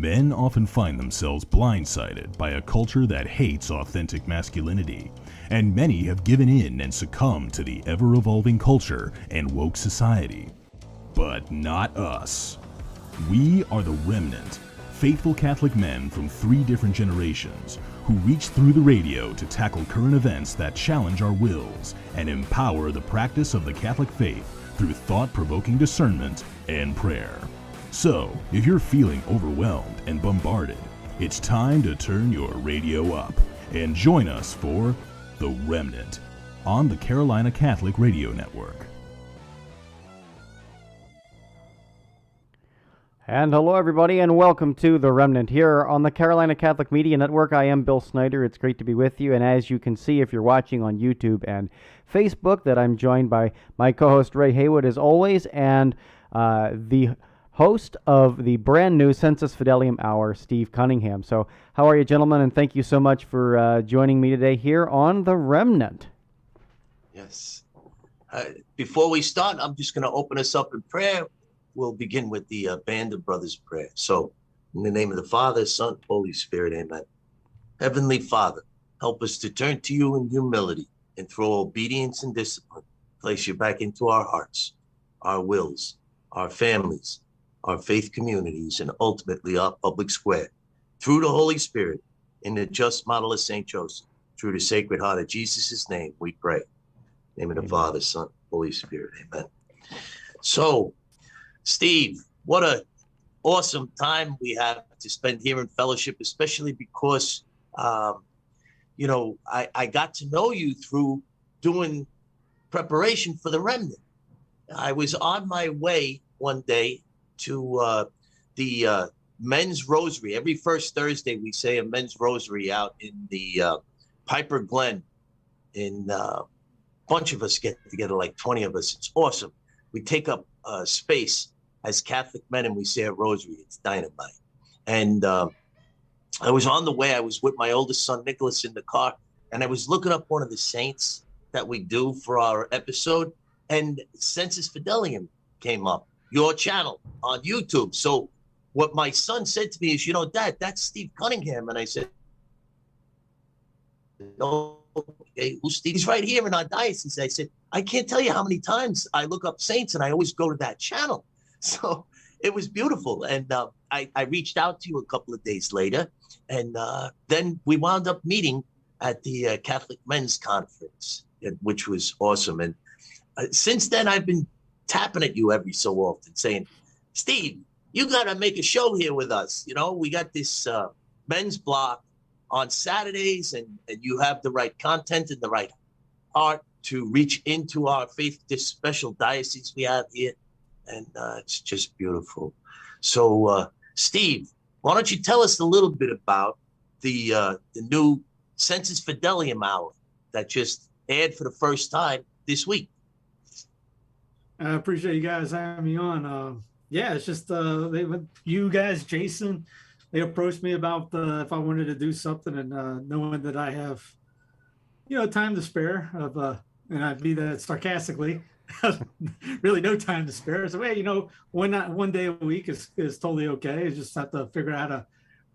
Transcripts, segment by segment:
Men often find themselves blindsided by a culture that hates authentic masculinity, and many have given in and succumbed to the ever-evolving culture and woke society. But not us. We are the ReMENant, faithful Catholic men from 3 different generations who reach through the radio to tackle current events that challenge our wills and empower the practice of the Catholic faith through thought-provoking discernment and prayer. So, if you're feeling overwhelmed and bombarded, it's time to turn your radio up and join us for The ReMENant on the Carolina Catholic Radio Network. And hello everybody, and welcome to The ReMENant here on the Carolina Catholic Media Network. I am Bill Snyder. It's great to be with you, and as you can see if you're watching on YouTube and Facebook, that I'm joined by my co-host Ray Haywood as always, and the host of the brand new Sensus Fidelium Hour, Steve Cunningham. So how are you, gentlemen? And thank you so much for joining me today here on The ReMENant. Yes. Before we start, I'm just going to open us up in prayer. We'll begin with the Band of Brothers prayer. So in the name of the Father, Son, Holy Spirit, amen. Heavenly Father, help us to turn to you in humility and through obedience and discipline, place you back into our hearts, our wills, our families, our faith communities, and ultimately our public square. Through the Holy Spirit, in the just model of St. Joseph, through the Sacred Heart of Jesus' name, we pray. In the name of the Father, Son, Holy Spirit, amen. So, Steve, what an awesome time we have to spend here in fellowship, especially because, I got to know you through doing preparation for the ReMENant. I was on my way one day to the men's rosary. Every first Thursday, we say a men's rosary out in the Piper Glen. And a bunch of us get together, like 20 of us. It's awesome. We take up space as Catholic men and we say a rosary. It's dynamite. And I was on the way. I was with my oldest son, Nicholas, in the car. And I was looking up one of the saints that we do for our episode. And Sensus Fidelium came up, your channel on YouTube. So what my son said to me is, Dad, that's Steve Cunningham. And I said, okay, who's Steve? He's right here in our diocese. I said, I can't tell you how many times I look up saints and I always go to that channel. So it was beautiful. And I reached out to you a couple of days later. And then we wound up meeting at the Catholic Men's Conference, which was awesome. And since then, I've been tapping at you every so often saying, Steve, you got to make a show here with us. We got this men's block on Saturdays, and you have the right content and the right heart to reach into our faith, this special diocese we have here. And it's just beautiful. So, Steve, why don't you tell us a little bit about the new Sensus Fidelium Hour that just aired for the first time this week? I appreciate you guys having me on. It's just you guys, Jason, they approached me about if I wanted to do something, and knowing that I have, time to spare and I mean that sarcastically, really no time to spare. So, hey, one day a week is totally okay. You just have to figure out how to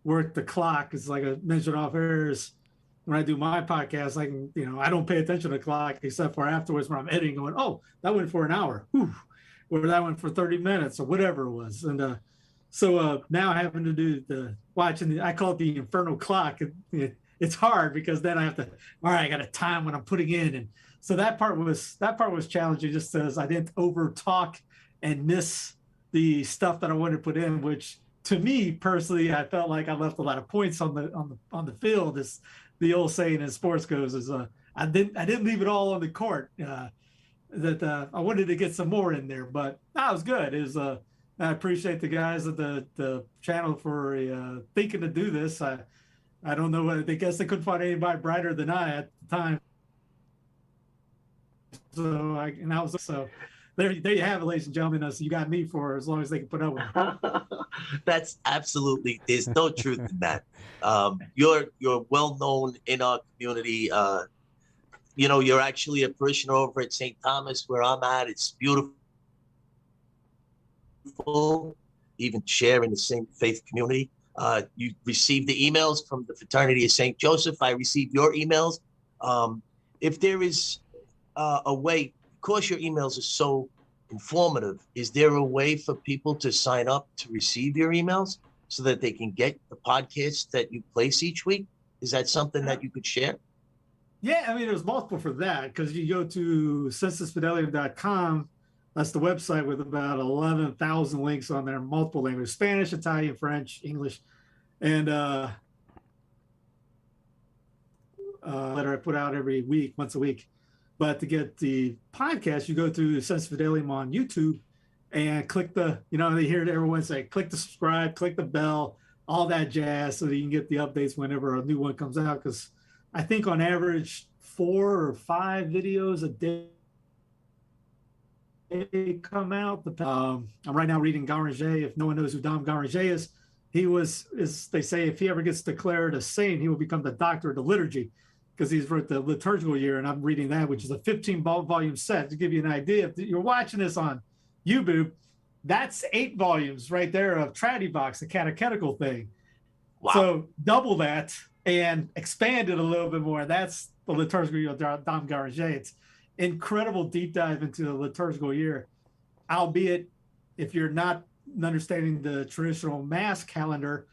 work the clock. It's like I mentioned off air, is when I do my podcast, I don't pay attention to the clock except for afterwards when I'm editing, going, oh, that went for an hour. Whew. Or that went for 30 minutes or whatever it was. And so now having to do I call it the infernal clock. It's hard because then I have to, all right, I got a time when I'm putting in. And so that part was challenging, just as I didn't over talk and miss the stuff that I wanted to put in, which to me personally, I felt like I left a lot of points on the field. As the old saying in sports goes, is I didn't leave it all on the court. That I wanted to get some more in there, but that was good. I appreciate the guys at the channel for thinking to do this. I don't know. I guess they couldn't find anybody brighter than I at the time. So there you have it, ladies and gentlemen. So you got me for as long as they can put up with it. That's absolutely, there's no truth in that. You're well known in our community. You're actually a parishioner over at St. Thomas, where I'm at. It's beautiful. Even share in the same faith community. You received the emails from the Fraternity of St. Joseph. I received your emails. If there is a way, because your emails are so informative, is there a way for people to sign up to receive your emails so that they can get the podcasts that you place each week? Is that something that you could share? Yeah, I mean, there's multiple for that, because you go to sensusfidelium.com. That's the website with about 11,000 links on there, multiple languages: Spanish, Italian, French, English, and letter I put out every week, once a week. But to get the podcast, you go to Sensus Fidelium on YouTube and click the, they hear everyone say, click the subscribe, click the bell, all that jazz, so that you can get the updates whenever a new one comes out. Because I think on average 4 or 5 videos a day come out. I'm right now reading Garanger. If no one knows who Dom Garanger is, they say if he ever gets declared a saint, he will become the doctor of the liturgy, because he's wrote the liturgical year, and I'm reading that, which is a 15-volume set. To give you an idea, if you're watching this on YouTube, that's 8 volumes right there of Trady Box, the catechetical thing. Wow. So double that and expand it a little bit more. That's the liturgical year of Dom Garanger. It's incredible deep dive into the liturgical year, albeit if you're not understanding the traditional Mass calendar,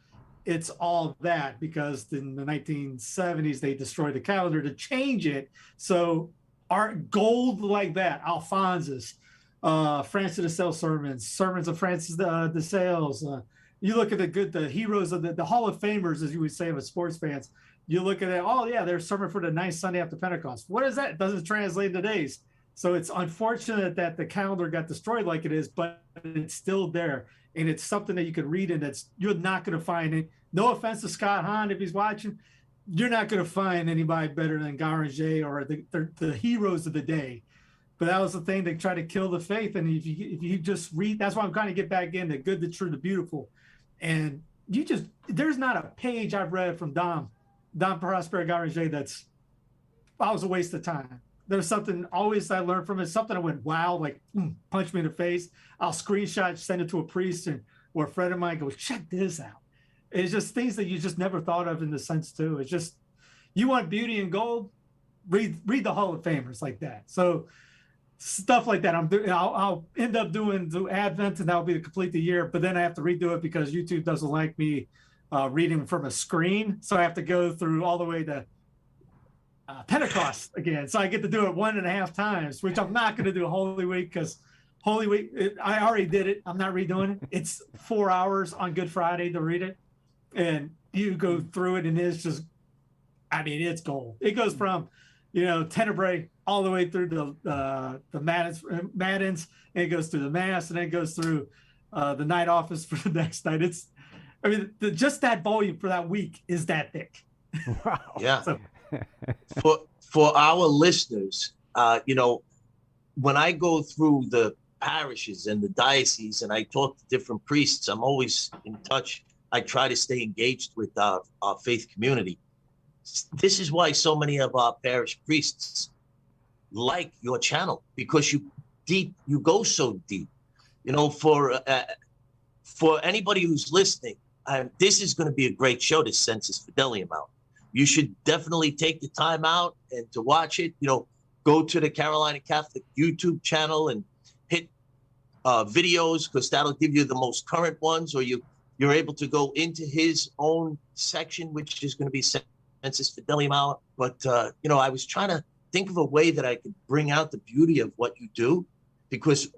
it's all that, because in the 1970s, they destroyed the calendar to change it. So art gold like that, Alphonsus, Francis de Sales sermons of Francis de Sales. You look at the heroes of the Hall of Famers, as you would say, with sports fans. You look at it, oh yeah, they're sermon for the 9th Sunday after Pentecost. What is that? It doesn't translate into days. So it's unfortunate that the calendar got destroyed like it is, but it's still there. And it's something that you can read, and you're not going to find it. No offense to Scott Hahn, if he's watching, you're not going to find anybody better than Garanger or the heroes of the day. But that was the thing, they try to kill the faith. And if you just read, that's why I'm trying to get back in the good, the true, the beautiful. And there's not a page I've read from Dom Prosper Garanger that was a waste of time. There's something always I learned from it, something I went, wow, like punch me in the face. I'll screenshot, send it to a priest or a friend of mine, goes, check this out. It's just things that you just never thought of in the sense too. It's just, you want beauty and gold, read the Hall of Famers like that. So stuff like that. I'll end up doing the Advent, and that'll be to complete the year, but then I have to redo it because YouTube doesn't like me reading from a screen. So I have to go through all the way to Pentecost again. So I get to do it 1.5 times, which I'm not going to do Holy Week, because Holy Week, I already did it. I'm not redoing it. It's 4 hours on Good Friday to read it. And you go through it, and it's just, it's gold. It goes from, Tenebrae all the way through the Matins, and it goes through the Mass, and then it goes through the night office for the next night. Just that volume for that week is that thick. Wow. Yeah. So, for our listeners, when I go through the parishes and the dioceses and I talk to different priests, I'm always in touch. I try to stay engaged with our faith community. This is why so many of our parish priests like your channel, because you go so deep. For anybody who's listening, this is going to be a great show, this Sensus Fidelium Hour. You should definitely take the time out and to watch it. Go to the Carolina Catholic YouTube channel and hit videos, because that'll give you the most current ones, or you're able to go into his own section, which is going to be Sensus Fidelium Hour. But, I was trying to think of a way that I could bring out the beauty of what you do, because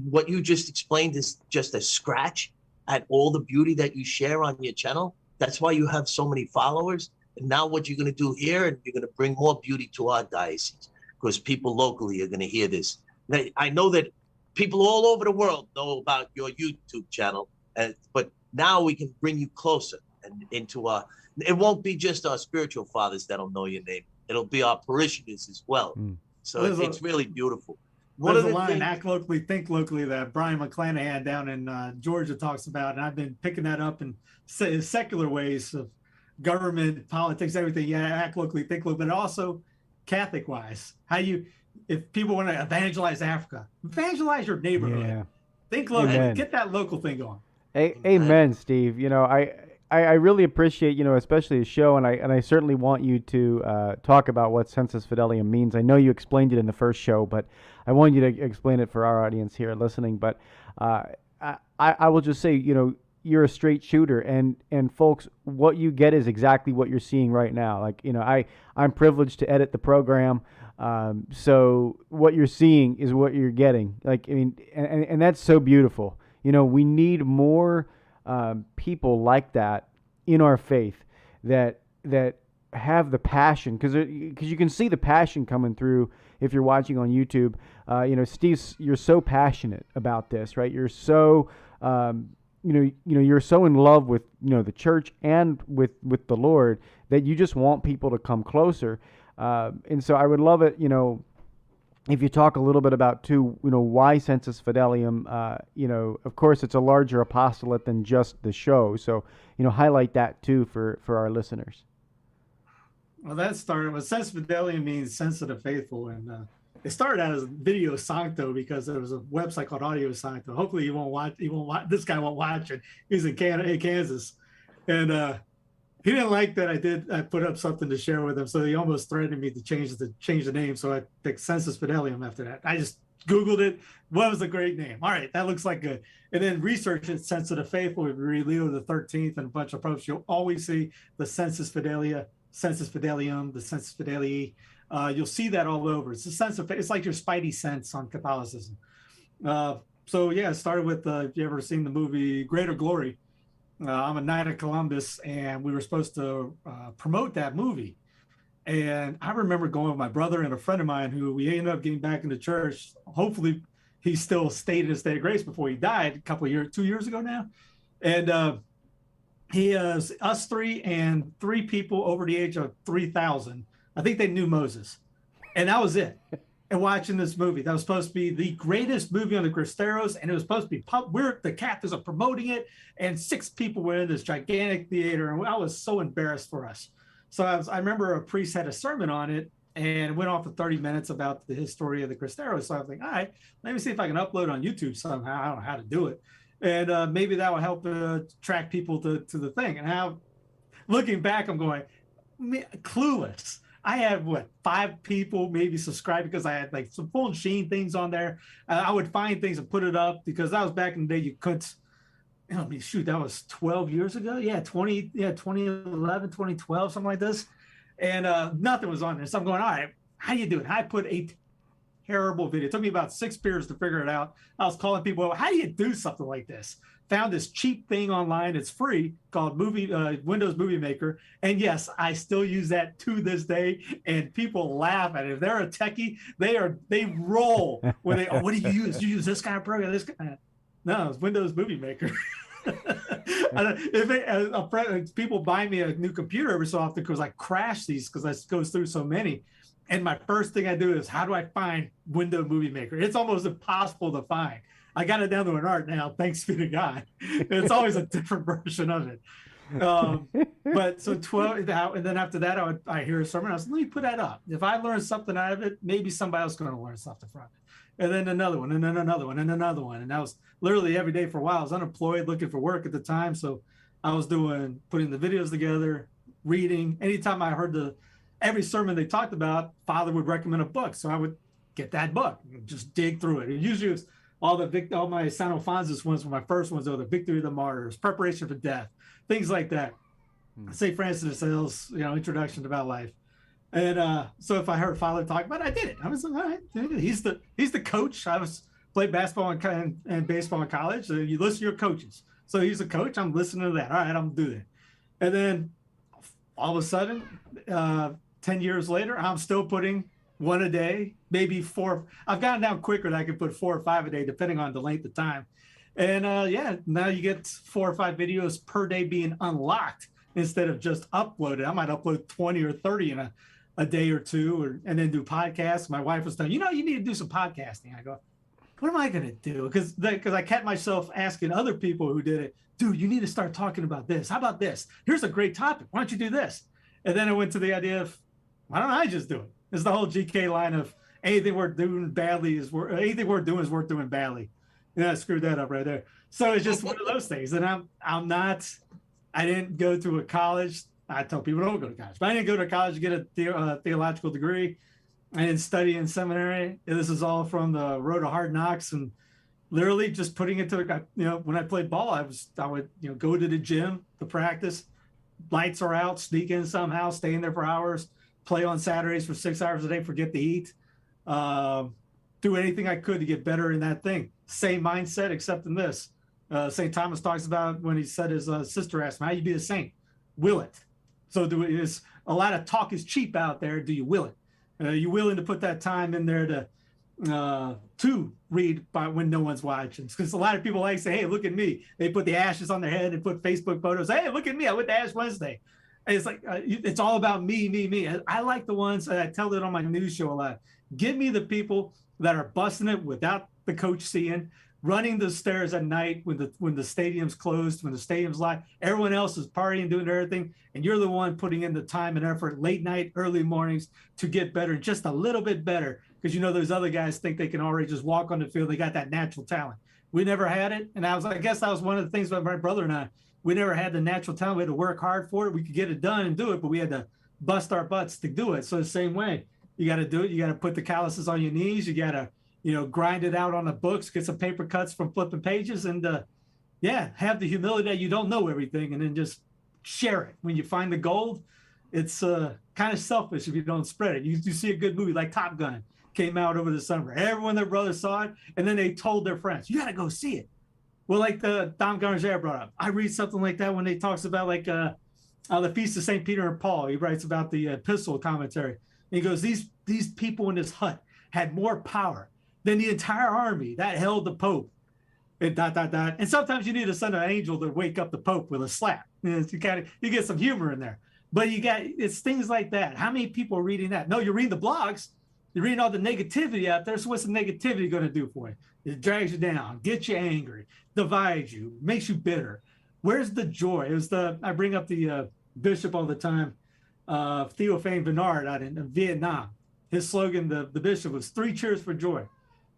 what you just explained is just a scratch at all the beauty that you share on your channel. That's why you have so many followers. And now what you're going to do here, and you're going to bring more beauty to our diocese, because people locally are going to hear this. I know that people all over the world know about your YouTube channel, but now we can bring you closer and into it won't be just our spiritual fathers that'll know your name. It'll be our parishioners as well. So it's really beautiful. There's a line, act locally, think locally, that Brian McClanahan down in Georgia talks about, and I've been picking that up in secular ways of government, politics, everything. Yeah, act locally, think locally, but also Catholic-wise. If people want to evangelize Africa, evangelize your neighborhood. Yeah. Think locally, get that local thing going. Amen, Steve. I I really appreciate, especially the show, and I certainly want you to talk about what Sensus Fidelium means. I know you explained it in the first show, but I want you to explain it for our audience here listening. But I will just say, you're a straight shooter, and folks, what you get is exactly what you're seeing right now. Like, I'm privileged to edit the program, so what you're seeing is what you're getting. Like, I mean, and that's so beautiful. We need more people like that in our faith that have the passion, because you can see the passion coming through if you're watching on YouTube. Steve, you're so passionate about this, right? You're so you're so in love with the church and with the Lord that you just want people to come closer. And so I would love it, if you talk a little bit about too, why Sensus Fidelium. Of course, it's a larger apostolate than just the show. So highlight that too for our listeners. Well, that started with Sensus Fidelium means sense of the faithful, and it started out as Video Sancto because there was a website called Audio Sancto. Hopefully, you won't watch. This guy won't watch it. He's in Canada, Kansas, and he didn't like that I put up something to share with him. So he almost threatened me to change the name. So I picked Sensus Fidelium after that. I just Googled it. What was a great name? All right, that looks like good. And then research it, Sense of the Faithful, with Leo the 13th and a bunch of popes. You'll always see the Sensus Fidelium, the Sensus Fidelii. You'll see that all over. It's a sense of, it's like your spidey sense on Catholicism. So yeah, it started with, if you ever seen the movie Greater Glory, I'm a Knight of Columbus, and we were supposed to promote that movie. And I remember going with my brother and a friend of mine who we ended up getting back into church. Hopefully he still stayed in a state of grace before he died 2 years ago now. And he has us three and three people over the age of 3,000. I think they knew Moses. And that was it. And watching this movie, that was supposed to be the greatest movie on the Cristeros, and it was supposed to be the Catholics are promoting it, and 6 people were in this gigantic theater, and I was so embarrassed for us. So I remember a priest had a sermon on it, and it went on for 30 minutes about the history of the Cristeros. So I was like, all right, let me see if I can upload on YouTube somehow. I don't know how to do it, and maybe that will help attract people to the thing. And now, looking back, I'm going, clueless. I had 5 people maybe subscribe because I had like some full Sheen things on there. I would find things and put it up because that was back in the day you couldn't. Shoot, that was 12 years ago. Yeah, 2011, 2012, something like this. And nothing was on there. So I'm going, all right, how do you do it? I put a terrible video. It took me about 6 beers to figure it out. I was calling people, how do you do something like this? Found this cheap thing online. It's free, called Windows Movie Maker. And yes, I still use that to this day. And people laugh at it. If they're a techie, they roll when they, what do you use? Do you use this kind of program? This kind? No, it's Windows Movie Maker. People buy me a new computer every so often because I crash these because I goes through so many. And my first thing I do is, how do I find Windows Movie Maker? It's almost impossible to find. I got it down to an art now, thanks be to God. It's always a different version of it. But so 12, and then after that, I hear a sermon. I was, let me put that up. If I learn something out of it, maybe somebody else is going to learn something from it. And then another one, and then another one, and another one. And that was literally every day for a while. I was unemployed, looking for work at the time. So I was putting the videos together, reading. Anytime I heard every sermon they talked about, Father would recommend a book. So I would get that book and just dig through it. And usually it was all my San Alphonsus ones were my first ones, the Victory of the Martyrs, Preparation for Death, things like that. St. Francis de Sales, Introduction to About Life. And so if I heard Father talk about it, I did it. I was like, all right, he's the coach. I played basketball and baseball in college. So you listen to your coaches. So he's a coach. I'm listening to that. All right, I'm gonna do that. And then all of a sudden, 10 years later, I'm still putting one a day, maybe 4. I've gotten down quicker that I can put 4 or 5 a day, depending on the length of time. And now you get 4 or 5 videos per day being unlocked instead of just uploaded. I might upload 20 or 30 in a day or two, and then do podcasts. My wife was telling you need to do some podcasting. I go, what am I going to do? Because I kept myself asking other people who did it, dude, you need to start talking about this. How about this? Here's a great topic. Why don't you do this? And then I went to the idea of, why don't I just do it? It's the whole GK line of anything we're doing badly is worth doing badly. I screwed that up right there. So it's just one of those things. And I didn't go to a college. I tell people don't go to college, but I didn't go to college to get a theological degree. I didn't study in seminary. This is all from the road of hard knocks and literally just putting it to, when I played ball, I would, go to the gym to practice. Lights are out, sneak in somehow, stay in there for hours, play on Saturdays for 6 hours a day, forget to eat, do anything I could to get better in that thing. Same mindset, except in this. St. Thomas talks about when he said his sister asked him, how you be a saint? Will it? So is a lot of talk is cheap out there. Do you will it? You willing to put that time in there to read by when no one's watching? Because a lot of people like say, hey, look at me. They put the ashes on their head and put Facebook photos. Hey, look at me. I went to Ash Wednesday. And it's like, it's all about me, me, me. I like the ones, I tell it on my news show a lot. Give me the people that are busting it without the coach seeing, running the stairs at night when the stadium's closed, when the stadium's live. Everyone else is partying, doing everything, and you're the one putting in the time and effort, late night, early mornings, to get better, just a little bit better. Because those other guys think they can already just walk on the field. They got that natural talent. We never had it, and I guess that was one of the things about my brother and I. We never had the natural talent. We had to work hard for it. We could get it done and do it, but we had to bust our butts to do it. So the same way, you got to do it. You got to put the calluses on your knees. You got to grind it out on the books, get some paper cuts from flipping pages, and have the humility that you don't know everything, and then just share it. When you find the gold, it's kind of selfish if you don't spread it. You see a good movie like Top Gun came out over the summer. Everyone, their brother saw it, and then they told their friends, you got to go see it. Well, like the Dom Garnier brought up, I read something like that when they talks about like the Feast of St. Peter and Paul. He writes about the epistle commentary. And he goes, these people in this hut had more power than the entire army that held the Pope, and ... And sometimes you need to send an angel to wake up the Pope with a slap. You get some humor in there. But it's things like that. How many people are reading that? No, you're reading the blogs. You're reading all the negativity out there. So what's the negativity going to do for you? It drags you down, gets you angry, divides you, makes you bitter. Where's the joy? I bring up the bishop all the time, Théophane Bernard out in Vietnam. His slogan, the bishop, was 3 cheers for joy.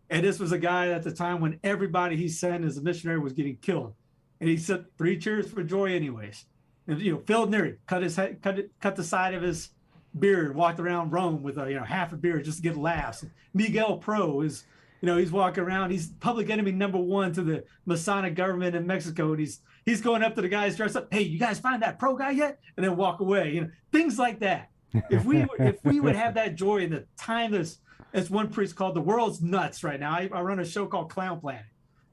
And this was a guy at the time when everybody he sent as a missionary was getting killed. And he said 3 cheers for joy anyways. And, Philip Neri cut his head, cut the side of his beard, walked around Rome with half a beard just to get laughs. Miguel Pro is, he's walking around. He's public enemy #1 to the Masonic government in Mexico. And he's going up to the guys dressed up. Hey, you guys find that pro guy yet? And then walk away. Things like that. If we would have that joy in the time as one priest called the world's nuts right now. I run a show called Clown Planet.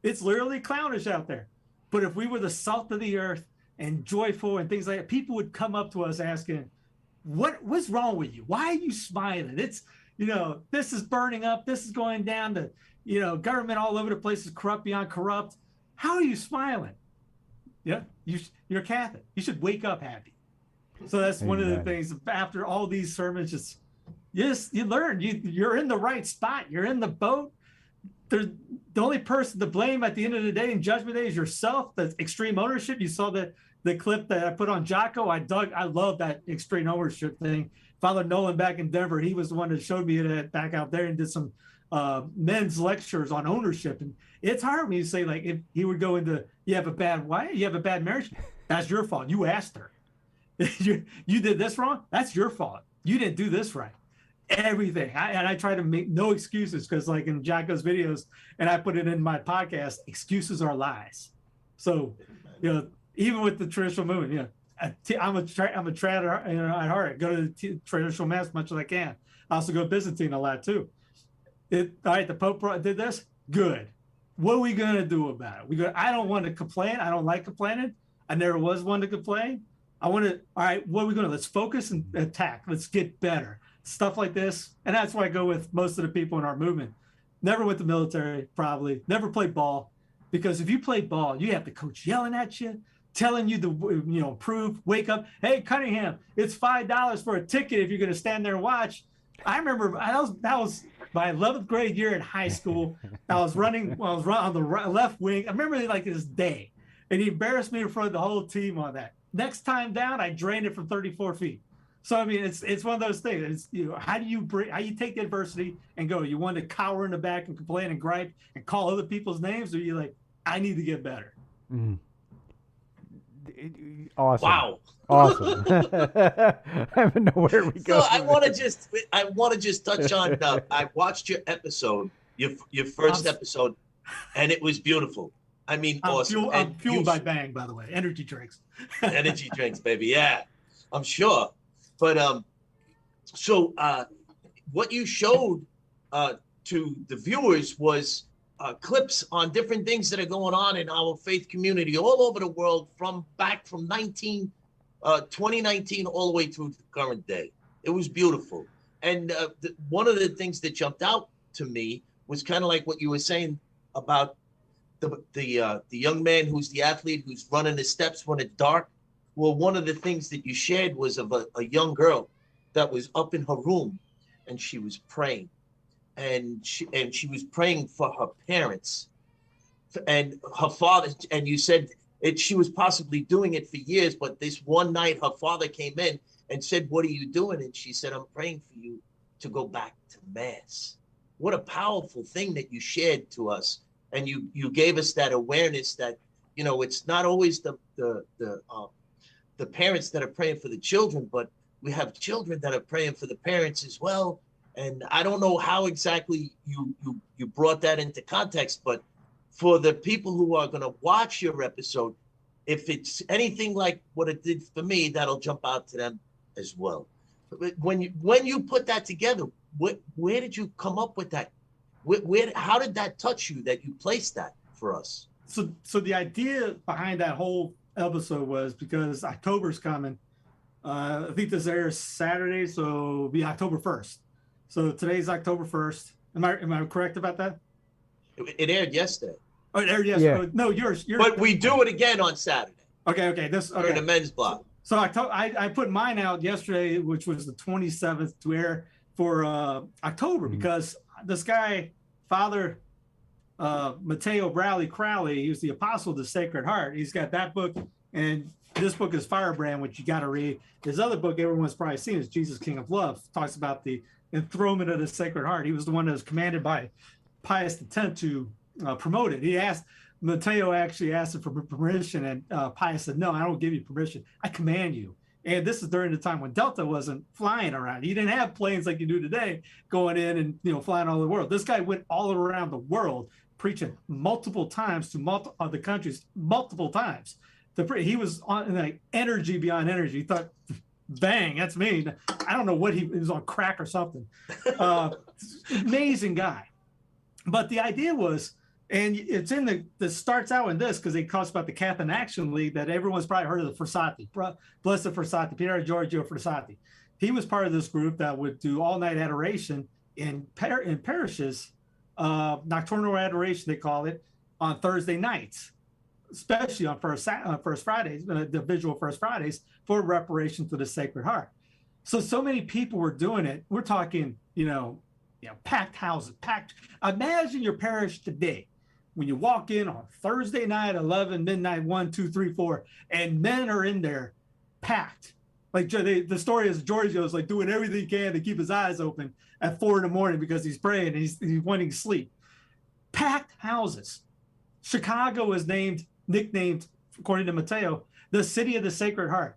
It's literally clownish out there. But if we were the salt of the earth and joyful and things like that, people would come up to us asking, what's wrong with you? Why are you smiling? It's, this is burning up. This is going down. The, government all over the place is corrupt beyond corrupt. How are you smiling? Yeah, you're Catholic. You should wake up happy. So that's one of the things after all these sermons, just, yes, you learn. You're in the right spot. You're in the boat. The only person to blame at the end of the day in Judgment Day is yourself. The extreme ownership. You saw the clip that I put on Jocko. I love that extreme ownership thing. Father Nolan back in Denver, he was the one that showed me that back out there and did some men's lectures on ownership. And it's hard when you say, like, if he would go into, you have a bad wife, you have a bad marriage, that's your fault. You asked her. you did this wrong, that's your fault. You didn't do this right. Everything. I try to make no excuses, because like in Jocko's videos, and I put it in my podcast, excuses are lies. So, even with the traditional movement, I'm a trader at heart. Go to the traditional mass as much as I can. I also go Byzantine a lot too. All right, the Pope did this. Good. What are we going to do about it? I don't want to complain. I don't like complaining. I never was one to complain. All right, what are we going to, let's focus and attack. Let's get better. Stuff like this. And that's why I go with most of the people in our movement. Never with the military, probably. Never played ball. Because if you played ball, you have the coach yelling at you, telling you to, improve, wake up. Hey, Cunningham, it's $5 for a ticket if you're going to stand there and watch. I remember that was my 11th grade year in high school. I was running on the left wing. I remember it like this day. And he embarrassed me in front of the whole team on that. Next time down, I drained it from 34 feet. So, I mean, it's one of those things. It's, how do you take the adversity and go, you want to cower in the back and complain and gripe and call other people's names? Or you like, I need to get better. Mm. Awesome. Wow. Awesome. I don't know where we go. So I want to just touch on. I watched your episode, your first episode, and it was beautiful. I mean, awesome. I'm fueled by Bang, by the way. Energy drinks. Energy drinks, baby. Yeah, I'm sure. But so what you showed to the viewers was clips on different things that are going on in our faith community all over the world from 2019 all the way through the current day. It was beautiful. And one of the things that jumped out to me was kind of like what you were saying about the young man who's the athlete who's running the steps when it's dark. Well, one of the things that you shared was of a young girl that was up in her room and she was praying. And she was praying for her parents and her father. And you said she was possibly doing it for years, but this one night her father came in and said, "What are you doing?" And she said, "I'm praying for you to go back to mass." What a powerful thing that you shared to us. And you gave us that awareness that, it's not always the parents that are praying for the children, but we have children that are praying for the parents as well. And I don't know how exactly you brought that into context, but for the people who are going to watch your episode, if it's anything like what it did for me, that'll jump out to them as well. When you put that together, where did you come up with that? How did that touch you that you placed that for us? So the idea behind that whole episode was because October's coming. I think this airs Saturday, so it'll be October 1st. So today's October 1st. Am I correct about that? It aired yesterday. Oh, it aired yesterday. Yeah. No, yours. But we do it again on Saturday. Okay. During the men's block. So I put mine out yesterday, which was the 27th, to air for October, because this guy, Father Matteo Bradley Crowley, he was the apostle of the Sacred Heart. He's got that book, and this book is Firebrand, which you got to read. His other book, everyone's probably seen, is Jesus, King of Love. Talks about the enthronement of the Sacred Heart. He was the one that was commanded by Pius X to promote it. Matteo actually asked him for permission, and Pius said, "No, I don't give you permission. I command you." And this is during the time when Delta wasn't flying around. You didn't have planes like you do today going in and flying all over the world. This guy went all around the world preaching multiple times to other countries, multiple times. He was on like energy beyond energy. He thought, "Bang, that's me." I don't know what he was on, crack or something. Amazing guy. But the idea was, and it's in that starts out in this because it talks about the Catholic Action League that everyone's probably heard of, the Frassati, Blessed Frassati, Pier Giorgio Frassati. He was part of this group that would do all-night adoration in parishes, nocturnal adoration they call it, on Thursday nights, especially on First Fridays, the visual First Fridays, for reparation to the Sacred Heart. So many people were doing it. We're talking, packed houses, packed. Imagine your parish today when you walk in on Thursday night, 11, midnight, 1, 2, 3, 4, and men are in there packed. Like the story is Giorgio's like doing everything he can to keep his eyes open at 4 a.m. because he's praying and he's wanting sleep. Packed houses. Chicago is nicknamed, according to Matteo, the city of the Sacred Heart.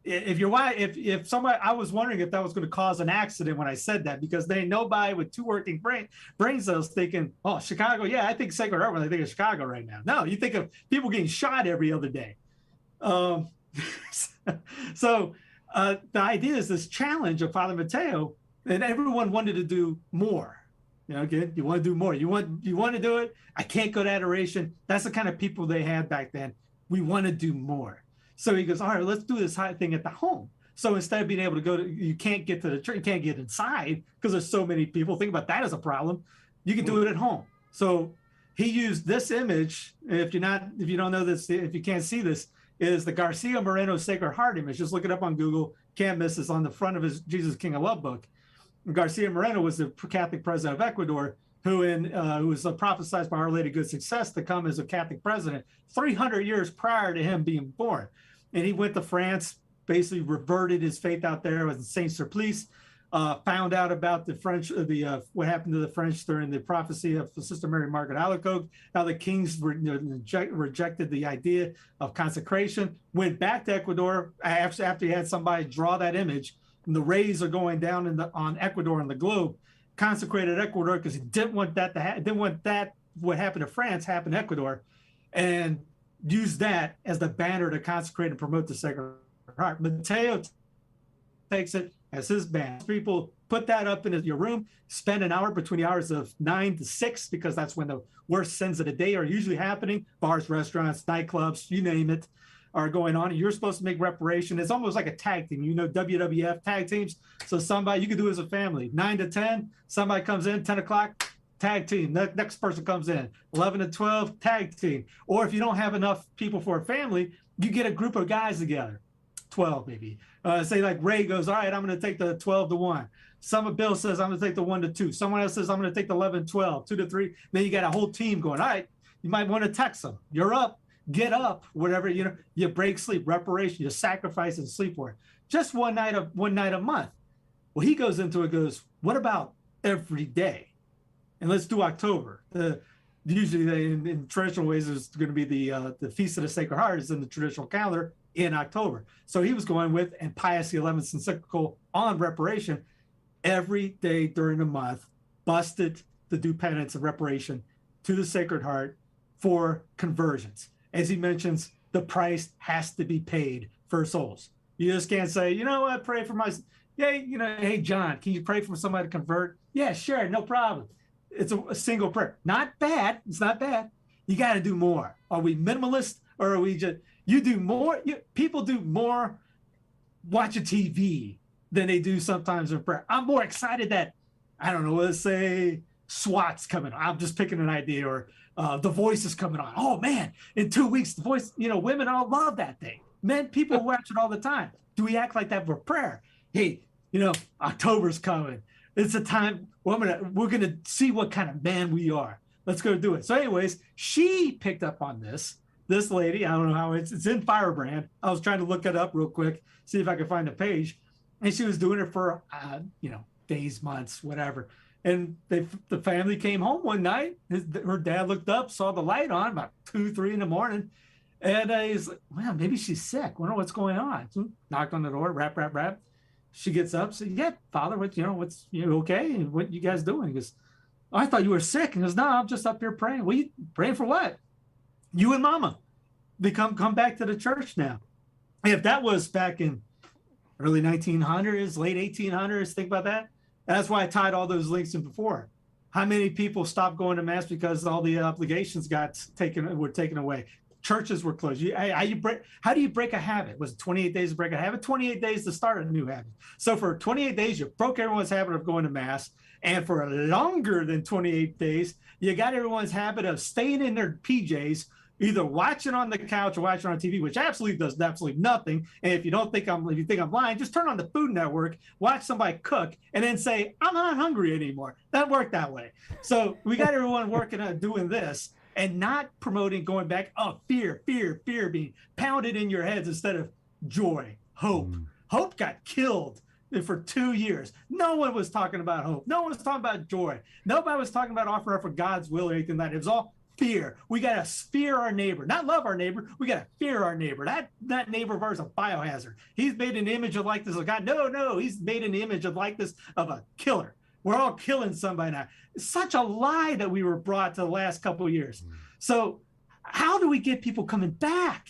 If somebody, I was wondering if that was going to cause an accident when I said that, because there ain't nobody with 2 working brain cells thinking, "Oh, Chicago, yeah, I think Sacred Heart when I think of Chicago right now." No, you think of people getting shot every other day. So the idea is this challenge of Father Matteo, and everyone wanted to do more. You want to do more. You want to do it. I can't go to adoration. That's the kind of people they had back then. We want to do more. So he goes, "All right, let's do this thing at the home." So instead of being able to you can't get to the church, you can't get inside because there's so many people. Think about that as a problem. You can do it at home. So he used this image. If you don't know this, if you can't see this, is the Garcia Moreno Sacred Heart image. Just look it up on Google. Can't miss this, on the front of his Jesus King of Love book. And Garcia Moreno was the Catholic president of Ecuador, who was prophesied by Our Lady of Good Success to come as a Catholic president 300 years prior to him being born. And he went to France, basically reverted his faith out there with Saint Sulpice, found out about the French, what happened to the French during the prophecy of Sister Mary Margaret Alacoque, how the kings rejected the idea of consecration, went back to Ecuador after he had somebody draw that image, and the rays are going down on Ecuador and the globe, consecrated Ecuador because he didn't want that to didn't want that what happened to France happen to Ecuador, and used that as the banner to consecrate and promote the Sacred Heart. Mateo takes it as his banner. People put that up in your room, spend an hour between the hours of 9 to 6, because that's when the worst sins of the day are usually happening. Bars, restaurants, nightclubs, you name it, are going on. You're supposed to make reparation. It's almost like a tag team, WWF tag teams. So somebody, you can do it as a family. 9 to 10, somebody comes in, 10 o'clock, tag team. The next person comes in, 11 to 12, tag team. Or if you don't have enough people for a family, you get a group of guys together, 12 maybe. Say like Ray goes, all right, I'm going to take the 12 to 1. Bill says, I'm going to take the 1 to 2. Someone else says, I'm going to take the 11 12, 2 to 3. Then you got a whole team going, all right, you might want to text them. You're up, get up, whatever, you break sleep, reparation, you sacrifice and sleep for it. Just one night a month. Well, he goes into it, goes, what about every day? And let's do October. Usually in traditional ways, there's going to be the Feast of the Sacred Heart is in the traditional calendar in October. So he was going with, and Pius XI's encyclical on reparation, every day during the month, busted to do penance and reparation to the Sacred Heart for conversions. As he mentions, the price has to be paid for souls. You just can't say, you know what, pray for my, hey, John, can you pray for somebody to convert? Yeah, sure, no problem. It's a single prayer. Not bad. It's not bad. You got to do more. Are we minimalist, or are we just, you do more? People do more watching TV than they do sometimes in prayer. I'm more excited that, I don't know, let's say SWAT's coming on. I'm just picking an idea, or The Voice is coming on. Oh man, in 2 weeks, The Voice, women all love that thing. Men, people watch it all the time. Do we act like that for prayer? Hey, October's coming. It's a time we're gonna see what kind of man we are. Let's go do it. So anyways, she picked up on this lady. I don't know how it's in Firebrand. I was trying to look it up real quick, see if I could find a page. And she was doing it for, days, months, whatever. And the family came home one night. Her dad looked up, saw the light on about 2, 3 in the morning. And he's like, well, maybe she's sick. Wonder what's going on. So knocked on the door, rap, rap, rap. She gets up, says, yeah, Father, what's you okay? And what you guys doing? He goes, oh, I thought you were sick. And he goes, no, I'm just up here praying. Well, you praying for what? You and Mama. They come back to the church now. If that was back in early 1900s, late 1800s, think about that. And that's why I tied all those links in before. How many people stopped going to mass because all the obligations were taken away? Churches were closed. How do you break a habit? Was it 28 days to break a habit? 28 days to start a new habit. So for 28 days, you broke everyone's habit of going to mass. And for longer than 28 days, you got everyone's habit of staying in their PJs, either watching on the couch or watching on TV, which absolutely does absolutely nothing. And if you think I'm lying, just turn on the Food Network, watch somebody cook, and then say, I'm not hungry anymore. That worked that way. So we got everyone working on doing this and not promoting going back. Oh, fear being pounded in your heads instead of joy, hope. Hope got killed for 2 years. No one was talking about hope. No one was talking about joy. Nobody was talking about offering up for God's will or anything like that. It was all fear. We got to fear our neighbor, not love our neighbor. We got to fear our neighbor. That neighbor of ours is a biohazard. He's made an image of likeness of God. No, he's made an image of likeness of a killer. We're all killing somebody now. It's such a lie that we were brought to the last couple of years. So how do we get people coming back?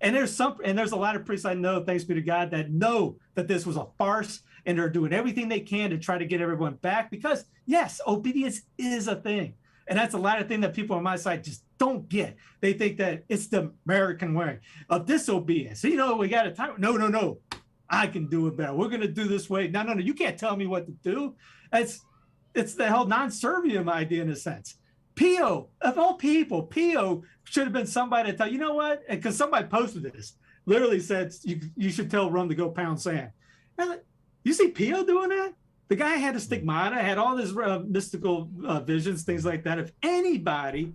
And there's a lot of priests I know, thanks be to God, that know that this was a farce, and they're doing everything they can to try to get everyone back, because yes, obedience is a thing. And that's a lot of things that people on my side just don't get. They think that it's the American way of disobedience. So, we got a time. No. I can do it better. We're going to do this way. No. You can't tell me what to do. It's the whole non-servium idea in a sense. Pio, of all people, Pio should have been somebody to tell, you know what? Because somebody posted this, literally said, you should tell Rome to go pound sand. And you see Pio doing that? The guy had a stigmata, had all these mystical visions, things like that. If anybody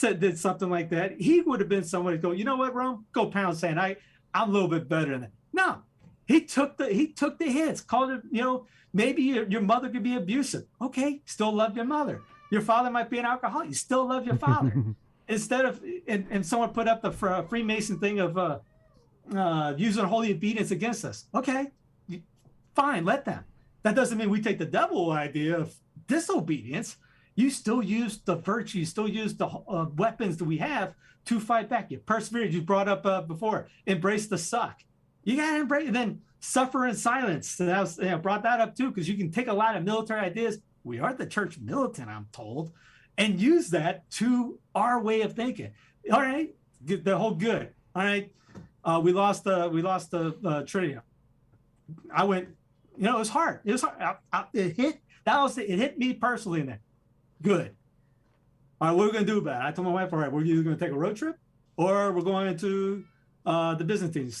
did something like that, he would have been somebody to go, you know what, Rome? Go pound sand. I'm a little bit better than that. No. He took the hits, called it, maybe your mother could be abusive. Okay, still love your mother. Your father might be an alcoholic. You still love your father. Instead of, and someone put up the Freemason thing of using holy obedience against us. Okay, fine, let them. That doesn't mean we take the devil idea of disobedience. You still use the virtue, you still use the weapons that we have to fight back. You persevere, you brought up before, embrace the suck. You got to embrace, and then suffer in silence. So that was, brought that up too, because you can take a lot of military ideas. We are the church militant, I'm told, and use that to our way of thinking. All right, the whole good. All right, we lost the Trinity. I went, it was hard. It was hard. It hit me personally in that. Good. All right, what are we going to do about it? I told my wife, all right, we're either going to take a road trip or we're going to the Byzantine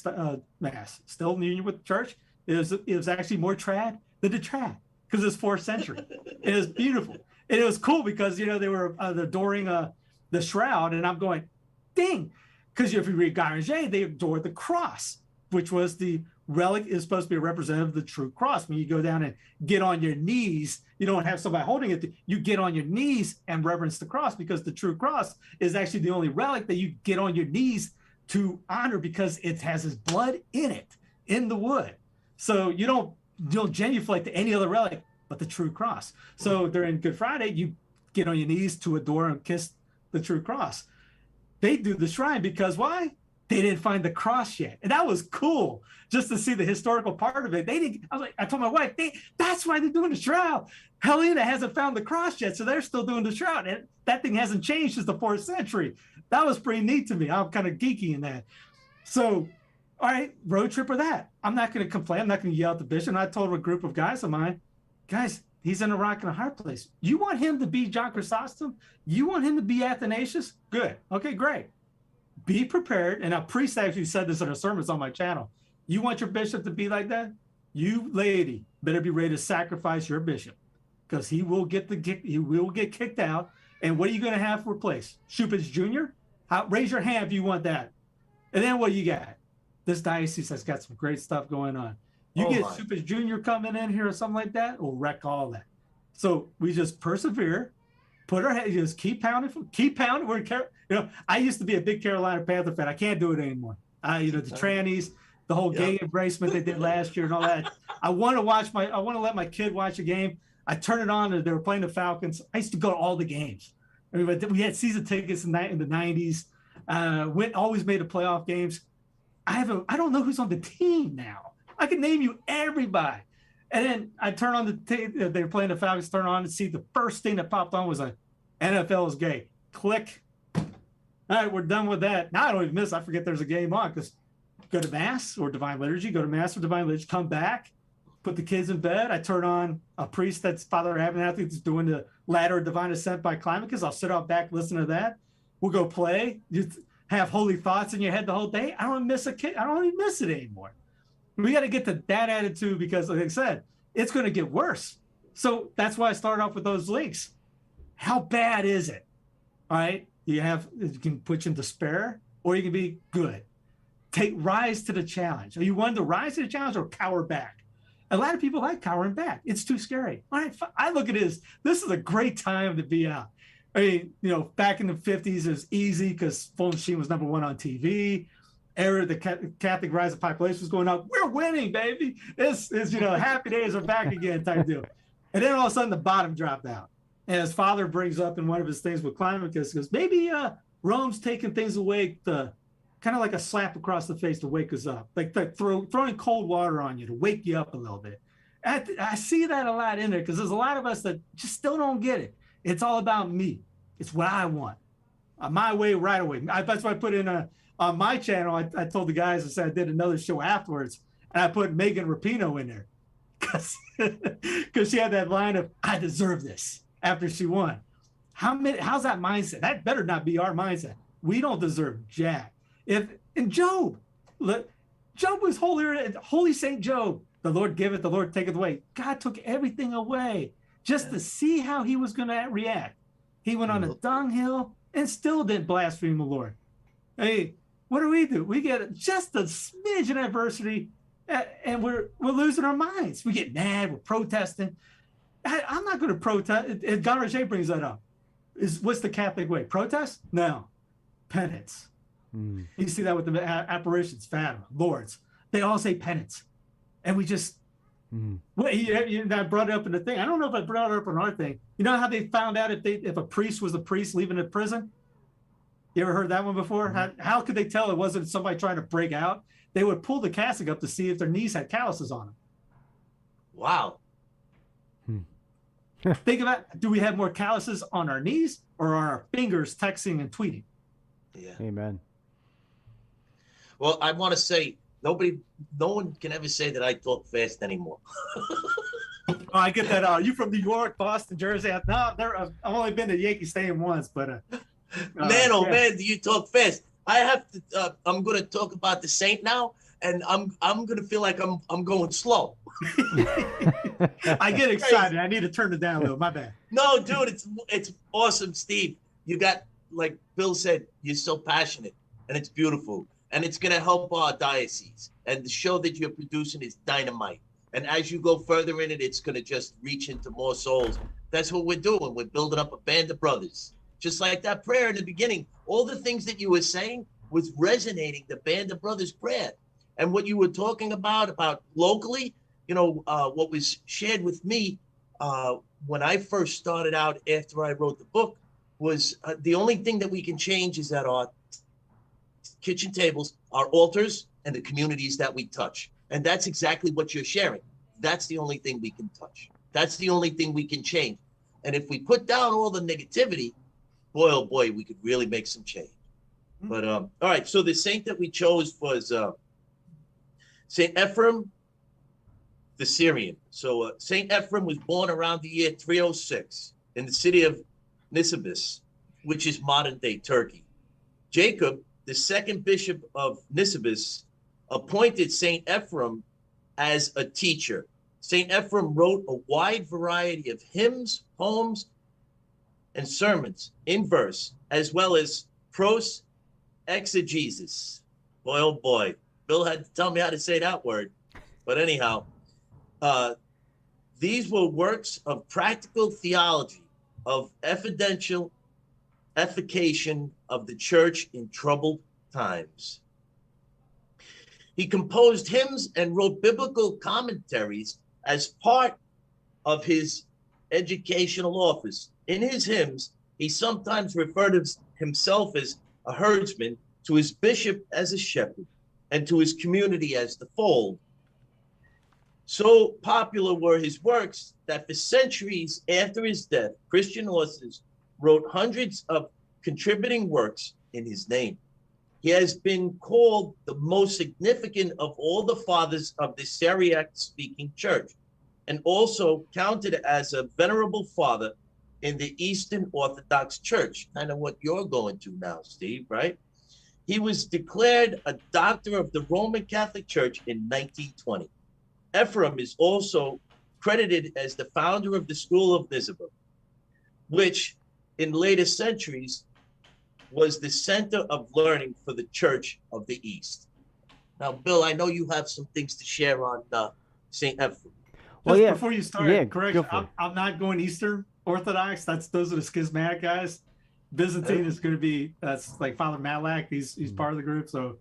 Mass. Still in union with the church. It was actually more trad than the trad because it's 4th century. It was beautiful. And it was cool because, they were adoring the shroud. And I'm going, ding. Because if you read Garanger, they adored the cross, which was the relic, is supposed to be a representative of the true cross. When you go down and get on your knees, you don't have somebody holding it. You get on your knees and reverence the cross, because the true cross is actually the only relic that you get on your knees to honor, because it has his blood in it, in the wood. So you don't genuflect to any other relic but the true cross. So during Good Friday, you get on your knees to adore and kiss the true cross. They do the shrine because why? They didn't find the cross yet. And that was cool just to see the historical part of it. I told my wife, that's why they're doing the shroud. Helena hasn't found the cross yet, so they're still doing the shroud. And that thing hasn't changed since the 4th century. That was pretty neat to me. I'm kind of geeky in that. So, all right, road trip or that. I'm not going to complain. I'm not going to yell at the bishop. And I told a group of guys of mine, guys, he's in a rock and a hard place. You want him to be John Chrysostom? You want him to be Athanasius? Good. Okay, great. Be prepared. And a priest actually said this in a sermon on my channel. You want your bishop to be like that? You lady better be ready to sacrifice your bishop, because he will get kicked out. And what are you going to have replaced? Shupich Jr.? Raise your hand if you want that. And then what you got? This diocese has got some great stuff going on. You get Shupich Jr. coming in here or something like that, will wreck all that. So we just persevere, put our head, just keep pounding. I used to be a big Carolina Panther fan. I can't do it anymore. The trannies, the whole gay embracement they did last year and all that. I want to let my kid watch a game. I turn it on and they were playing the Falcons. I used to go to all the games. I mean, we had season tickets in the 90s. Always made the playoff games. I don't know who's on the team now. I can name you everybody. And then I turn on they were playing the Falcons, turn on and see the first thing that popped on was like, NFL is gay. Click. All right, we're done with that. Now I don't even miss. I forget there's a game on, because go to Mass or Divine Liturgy, come back, put the kids in bed. I turn on a priest that's Father Abernathy that's doing the ladder of divine ascent by Climacus. I'll sit out back, listen to that. We'll go play. You have holy thoughts in your head the whole day. I don't miss a kid. I don't even miss it anymore. We got to get to that attitude, because like I said, it's going to get worse. So that's why I started off with those links. How bad is it? All right. You can put you in despair, or you can be good. Rise to the challenge. Are you one to rise to the challenge or cower back? A lot of people like cowering back. It's too scary. All right. I look at this. This is a great time to be out. I mean, back in the 50s, it was easy because Fulton Sheen was #1 on TV. The Catholic rise of population was going up. We're winning, baby. It's happy days are back again type deal. And then all of a sudden the bottom dropped out. And his father brings up in one of his things with Climacus, goes, maybe Rome's taking things away, kind of like a slap across the face to wake us up, like throwing cold water on you to wake you up a little bit. I see that a lot in there, because there's a lot of us that just still don't get it. It's all about me. It's what I want. My way, right away. That's why I put in on my channel, I told the guys, I said I did another show afterwards, and I put Megan Rapinoe in there because she had that line of, I deserve this, after she won. How's that mindset? That better not be our mindset. We don't deserve jack. Job was holy Saint Job. The Lord giveth, the Lord taketh away. God took everything away just to see how he was going to react. He went on a dunghill and still didn't blaspheme the Lord. Hey, what do? We get just a smidge of adversity, and we're losing our minds. We get mad. We're protesting. I'm not going to protest. God Roger brings that up. What's the Catholic way? Protest? No. Penance. You see that with the apparitions, Fatima, Lords. They all say penance. And we just, I brought it up in the thing. I don't know if I brought it up in our thing. You know how they found out if a priest was a priest leaving the prison? You ever heard that one before? How could they tell it wasn't somebody trying to break out? They would pull the cassock up to see if their knees had calluses on them. Wow. Think about, do we have more calluses on our knees or on our fingers texting and tweeting? Yeah. Amen. Well, I want to say, no one can ever say that I talk fast anymore. Oh, I get that. You from New York, Boston, Jersey? No, I've only been to Yankee Stadium once, but man, do you talk fast? I have to. I'm going to talk about the saint now, and I'm going to feel like I'm going slow. I get excited. I need to turn it down a little. My bad. No, dude, it's awesome, Steve. You got, like Bill said, you're so passionate, and it's beautiful. And it's going to help our diocese. And the show that you're producing is dynamite. And as you go further in it, it's going to just reach into more souls. That's what we're doing. We're building up a band of brothers. Just like that prayer in the beginning. All the things that you were saying was resonating, the band of brothers prayer. And what you were talking about locally, what was shared with me when I first started out after I wrote the book was the only thing that we can change is that our kitchen tables, our altars, and the communities that we touch. And that's exactly what you're sharing. That's the only thing we can touch. That's the only thing we can change. And if we put down all the negativity, boy, oh boy, we could really make some change. But all right, so the saint that we chose was Saint Ephrem the Syrian. So Saint Ephrem was born around the year 306 in the city of Nisibis, which is modern day Turkey. Jacob, the second bishop of Nisibis, appointed Saint Ephrem as a teacher. Saint Ephrem wrote a wide variety of hymns, poems, and sermons in verse, as well as prose exegesis. Boy, oh boy, Bill had to tell me how to say that word. But anyhow, these were works of practical theology, of evidential effication of the church in troubled times. He composed hymns and wrote biblical commentaries as part of his educational office. In his hymns, he sometimes referred to himself as a herdsman, to his bishop as a shepherd, and to his community as the fold. So popular were his works that for centuries after his death, Christian authors wrote hundreds of contributing works in his name. He has been called the most significant of all the fathers of the Syriac-speaking church, and also counted as a venerable father in the Eastern Orthodox Church, kind of what you're going to now, Steve, right? He was declared a doctor of the Roman Catholic Church in 1920. Ephrem is also credited as the founder of the School of Nisibis, which in later centuries was the center of learning for the Church of the East. Now, Bill, I know you have some things to share on St. Ephrem. Well, yeah. Before you start, correct, I'm not going Eastern Orthodox. Those are the schismatic guys. Byzantine is going to be, that's like Father Malak. He's part of the group. So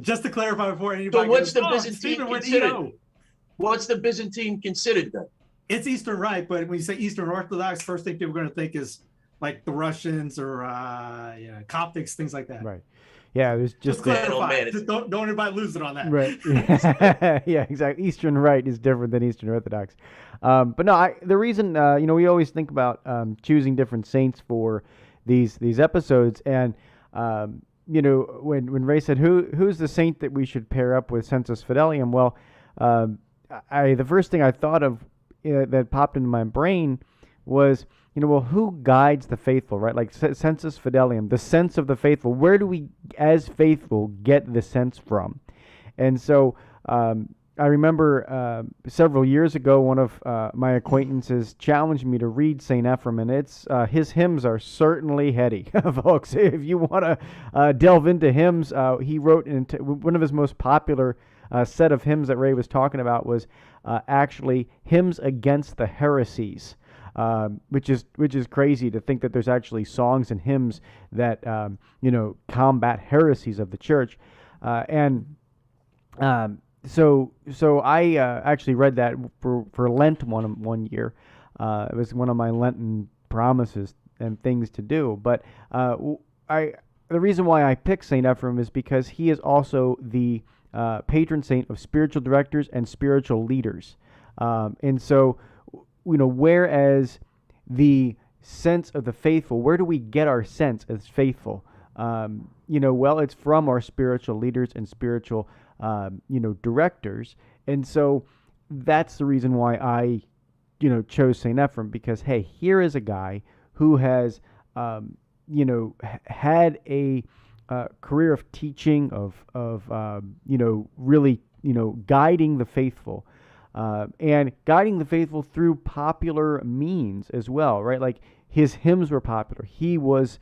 just to clarify before anybody. So what's the Byzantine considered? What's the Byzantine considered then? It's Eastern Rite, but when you say Eastern Orthodox, first thing people are going to think is like the Russians or Coptics, things like that. Right. Yeah, it was just clarify. Don't anybody lose it on that. Right. Yeah, exactly. Eastern Rite is different than Eastern Orthodox. But no, the reason we always think about choosing different saints for these episodes, and when Ray said who's the saint that we should pair up with Sensus Fidelium, well, the first thing I thought of that popped into my brain was, who guides the faithful, right? Like Sensus Fidelium, the sense of the faithful. Where do we, as faithful, get the sense from? And so I remember several years ago, one of my acquaintances challenged me to read St. Ephrem, and his hymns are certainly heady, folks. If you want to delve into hymns, he wrote one of his most popular set of hymns that Ray was talking about was actually hymns against the heresies, which is crazy to think that there's actually songs and hymns that combat heresies of the church, So I actually read that for Lent one year. It was one of my Lenten promises and things to do. But the reason why I picked Saint Ephrem is because he is also the patron saint of spiritual directors and spiritual leaders. And so, whereas the sense of the faithful, where do we get our sense as faithful? Well, it's from our spiritual leaders and spiritual directors. And so that's the reason why I chose St. Ephrem, because hey, here is a guy who has had a career of teaching, of really guiding the faithful, and guiding the faithful through popular means as well, right? Like his hymns were popular. He was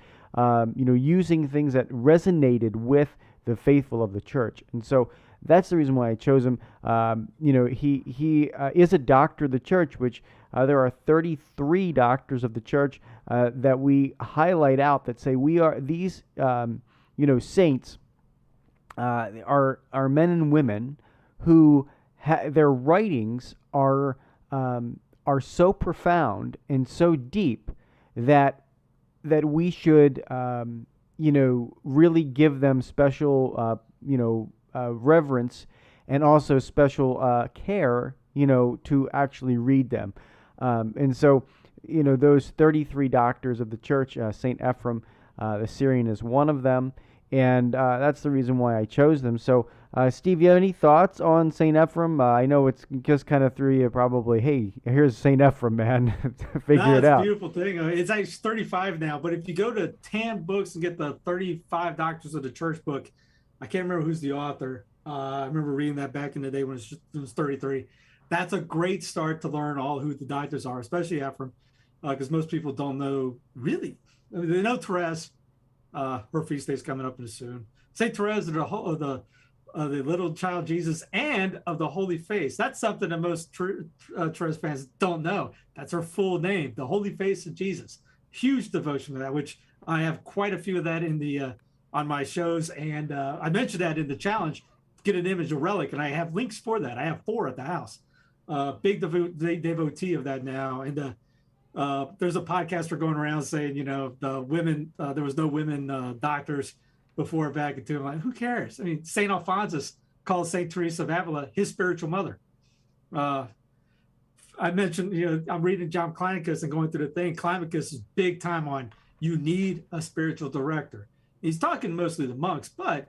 using things that resonated with the faithful of the church. And so that's the reason why I chose him. He is a doctor of the church, which there are 33 doctors of the church that we highlight out that say we are these saints are men and women who their writings are so profound and so deep that we should really give them special reverence and also special care to actually read them. And so those 33 doctors of the church, Saint Ephrem the Syrian is one of them, and that's the reason why I chose them. So Steve, you have any thoughts on Saint Ephrem? I know it's just kind of threw you probably, hey, here's Saint Ephrem, man. Figure it out. It's a beautiful thing. It's actually 35 now, but if you go to TAN Books and get the 35 Doctors of the Church book, I can't remember who's the author. I remember reading that back in the day when it was 33. That's a great start to learn all who the doctors are, especially Ephrem, because most people don't know really. I mean, they know Therese. Her feast day is coming up soon. Saint Therese of the little child Jesus and of the Holy Face. That's something that most Therese fans don't know. That's her full name, the Holy Face of Jesus. Huge devotion to that, which I have quite a few of that in the on my shows, and I mentioned that in the challenge. Get an image, a relic, and I have links for that. I have 4 at the house. Big devotee of that now, and there's a podcaster going around saying, the women, there was no women doctors before Vatican II. I'm like, who cares? I mean, St. Alphonsus called St. Teresa of Avila his spiritual mother. I mentioned, I'm reading John Climacus and going through the thing. Climacus is big time on you need a spiritual director. He's talking mostly to monks, but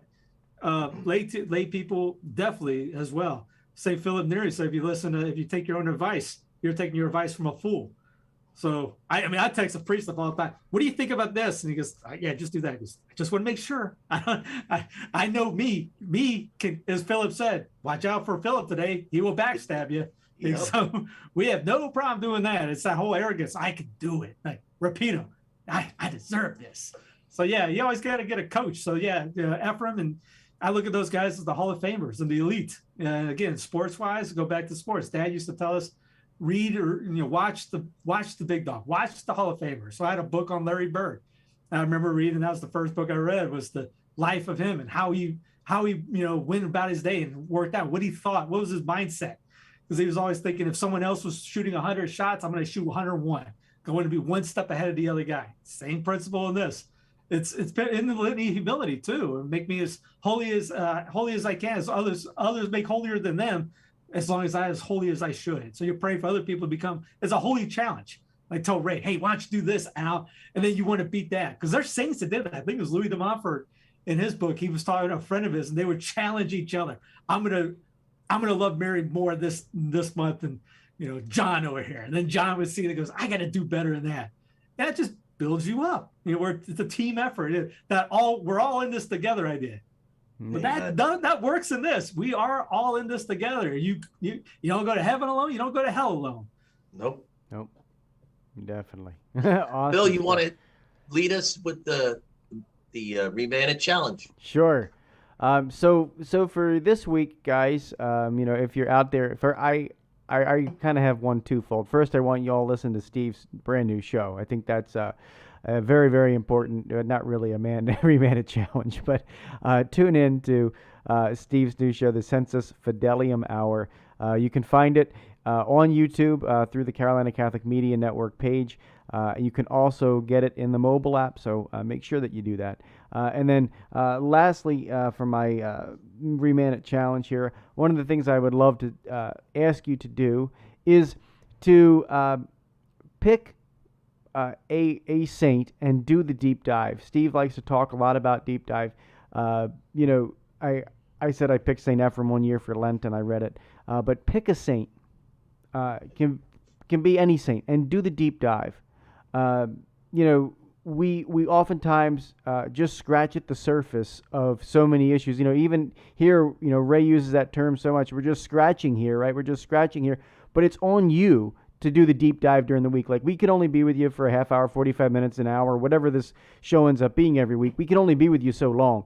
lay people definitely as well. St. Philip Neri said, if you take your own advice, you're taking your advice from a fool. So I text a priest all the time. What do you think about this? And he goes, yeah, just do that. He goes, I just want to make sure. I know me can, as Philip said, watch out for Philip today. He will backstab you. Yep. So we have no problem doing that. It's that whole arrogance. I can do it. Like, Rapino, I deserve this. So yeah, you always got to get a coach. So yeah, Ephrem, and I look at those guys as the Hall of Famers and the elite. And again, sports wise, go back to sports. Dad used to tell us, read or watch the big dog, watch the Hall of Famers. So I had a book on Larry Bird. And I remember reading, that was the first book I read, was the life of him and how he went about his day and worked out, what he thought, what was his mindset. Because he was always thinking, if someone else was shooting 100 shots, I'm going to shoot 101. I want to be one step ahead of the other guy. Same principle in this. It's been in the litany of humility too, and make me as holy as I can, as others make holier than them, as long as I as holy as I should. So you pray for other people to become, it's a holy challenge. Like tell Ray, hey, why don't you do this, Al? And then you want to beat that. Because there's saints that did that. I think it was Louis de Montfort in his book. He was talking to a friend of his, and they would challenge each other. I'm gonna love Mary more this month than John over here. And then John would see it and goes, I gotta do better than that. And it just builds you up. It's a team effort. We're all in this together idea. But that works in this. We are all in this together. You don't go to heaven alone. You don't go to hell alone. Nope. Definitely. Awesome. Bill, you want to lead us with the ReMENant challenge? Sure. So for this week, guys, if you're out there, I kind of have one twofold. First, I want you all to listen to Steve's brand new show. I think that's very, very important. Not really a ReMENant challenge, but tune in to Steve's new show, the Sensus Fidelium Hour. You can find it on YouTube through the Carolina Catholic Media Network page. You can also get it in the mobile app, so make sure that you do that. And then lastly, for my ReMENant challenge here, one of the things I would love to ask you to do is to pick a saint and do the deep dive. Steve likes to talk a lot about deep dive. I said I picked St. Ephrem one year for Lent, and I read it. But pick a saint. Can be any saint, and do the deep dive. We oftentimes just scratch at the surface of so many issues. Even here, Ray uses that term so much. We're just scratching here, right? We're just scratching here. But it's on you to do the deep dive during the week. Like, we could only be with you for a half hour, 45 minutes, an hour, whatever this show ends up being every week. We can only be with you so long.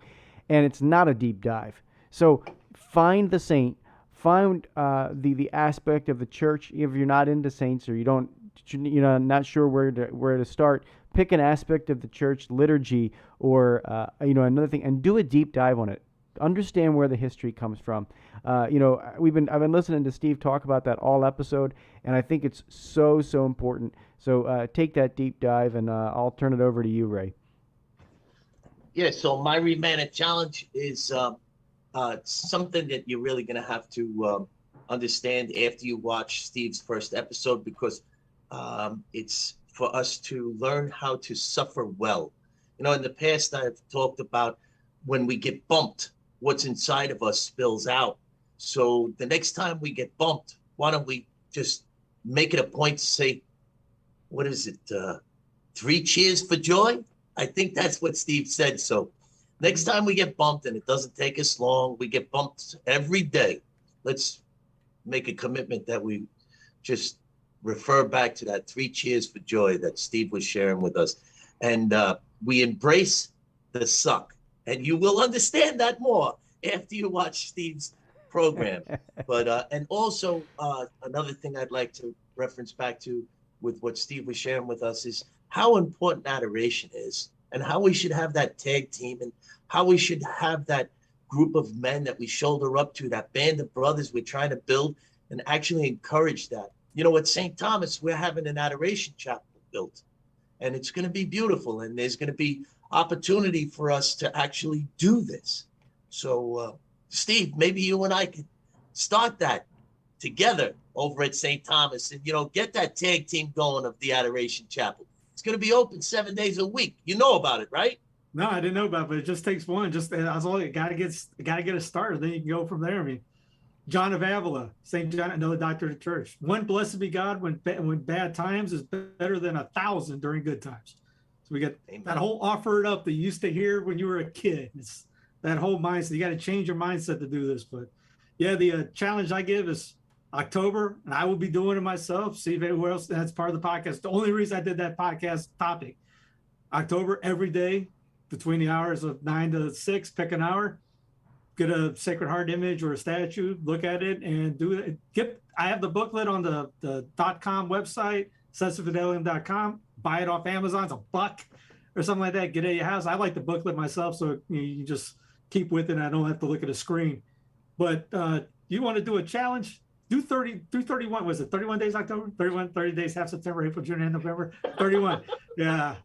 And it's not a deep dive. So find the saint. Find the aspect of the church. If you're not into saints, or not sure where to start, pick an aspect of the church liturgy, or another thing, and do a deep dive on it. Understand where the history comes from. I've been listening to Steve talk about that all episode, and I think it's so important. So take that deep dive, and I'll turn it over to you, Ray. Yeah. So my ReMENant challenge is something that you're really going to have to understand after you watch Steve's first episode, because it's for us to learn how to suffer well. In the past, I've talked about when we get bumped, what's inside of us spills out. So the next time we get bumped, why don't we just make it a point to say, what is it? 3 cheers for joy? I think that's what Steve said. So next time we get bumped, and it doesn't take us long, we get bumped every day, let's make a commitment that we just refer back to that 3 cheers for joy that Steve was sharing with us. And we embrace the suck. And you will understand that more after you watch Steve's program. But and also another thing I'd like to reference back to with what Steve was sharing with us is how important adoration is, and how we should have that tag team, and how we should have that group of men that we shoulder up to, that band of brothers we're trying to build, and actually encourage that. At St. Thomas, we're having an adoration chapel built, and it's going to be beautiful, and there's going to be opportunity for us to actually do this. So, Steve, maybe you and I could start that together over at St. Thomas, and, get that tag team going of the adoration chapel. It's going to be open 7 days a week. You know about it, right? No, I didn't know about it, but it just takes one. That's all. You got to get it started. Then you can go from there. I mean, John of Avila, St. John, another doctor of the church. One, blessed be God when bad times is better than 1,000 during good times. So we got that whole offer it up that you used to hear when you were a kid. It's that whole mindset. You got to change your mindset to do this. But yeah, the challenge I give is October, and I will be doing it myself. See if anywhere else that's part of the podcast. The only reason I did that podcast topic, October, every day between the hours of 9 to 6, pick an hour, get a Sacred Heart image or a statue, look at it, and do it. I have the booklet on the .com website, sensusfidelium.com. Buy it off Amazon. It's $1 or something like that. Get it at your house. I like the booklet myself, so you just keep with it, and I don't have to look at a screen. But you want to do a challenge? Do 31. Was it 31 days October? 30 days, half September, April, June, and November. 31. Yeah.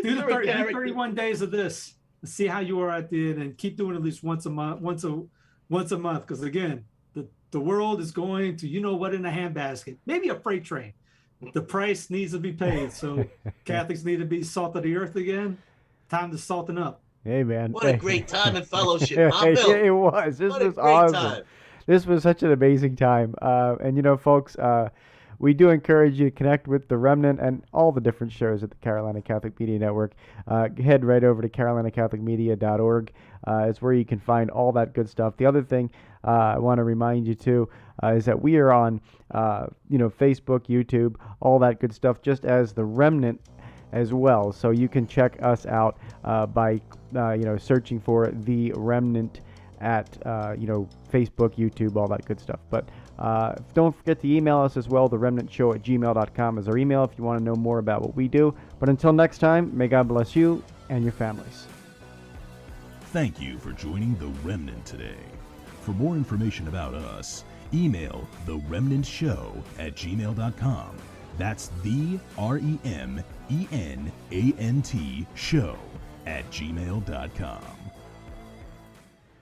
Do the 31 days of this. See how you are at the end, and keep doing at least once a month. Once a month, because again, the world is going to in a handbasket, maybe a freight train. The price needs to be paid. So Catholics need to be salt of the earth again. Time to salten up. Hey, man. What a great time in fellowship, huh, Bill? It was. This what was a great awesome. Time. This was such an amazing time. And folks, we do encourage you to connect with the ReMENant and all the different shows at the Carolina Catholic Media Network. Head right over to carolinacatholicmedia.org. It's where you can find all that good stuff. The other thing I want to remind you too is that we are on Facebook, YouTube, all that good stuff, just as the ReMENant as well. So you can check us out by searching for the ReMENant at Facebook, YouTube, all that good stuff. But don't forget to email us as well. TheRemnantShow@gmail.com is our email if you want to know more about what we do. But until next time, may God bless you and your families. Thank you for joining The Remnant today. For more information about us, email TheRemnantShow@gmail.com. That's the ReMenant show@gmail.com.